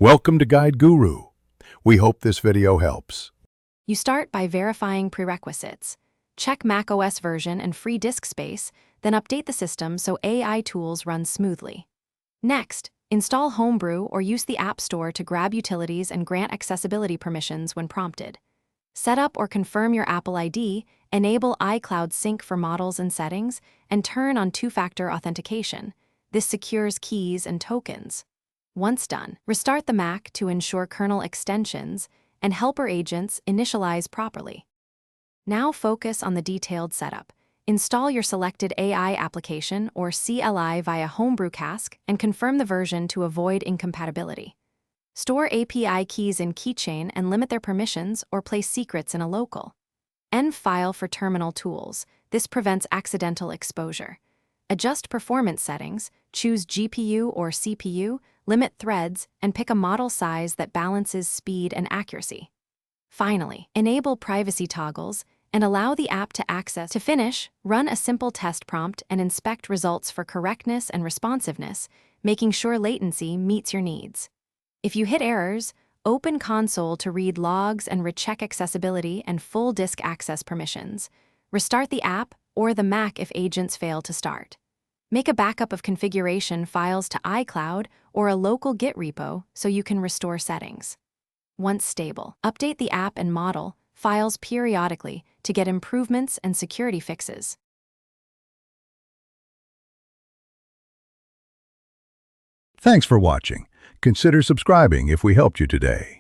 Welcome to Guide Guru. We hope this video helps. You start by verifying prerequisites. Check macOS version and free disk space, then update the system so AI tools run smoothly. Next, install Homebrew or use the App Store to grab utilities and grant accessibility permissions when prompted. Set up or confirm your Apple ID, enable iCloud Sync for models and settings, and turn on two-factor authentication. This secures keys and tokens. Once done, restart the Mac to ensure kernel extensions and helper agents initialize properly. Now focus on the detailed setup. Install your selected AI application or CLI via Homebrew Cask and confirm the version to avoid incompatibility. Store API keys in Keychain and limit their permissions or place secrets in a local. Env file for terminal tools. This prevents accidental exposure. Adjust performance settings, choose GPU or CPU, limit threads, and pick a model size that balances speed and accuracy. Finally, enable privacy toggles and allow the app to access. To finish, run a simple test prompt and inspect results for correctness and responsiveness, making sure latency meets your needs. If you hit errors, open Console to read logs and recheck accessibility and full disk access permissions. Restart the app or the Mac if agents fail to start. Make a backup of configuration files to iCloud or a local Git repo so you can restore settings. Once stable, update the app and model files periodically to get improvements and security fixes. Thanks for watching. Consider subscribing if we helped you today.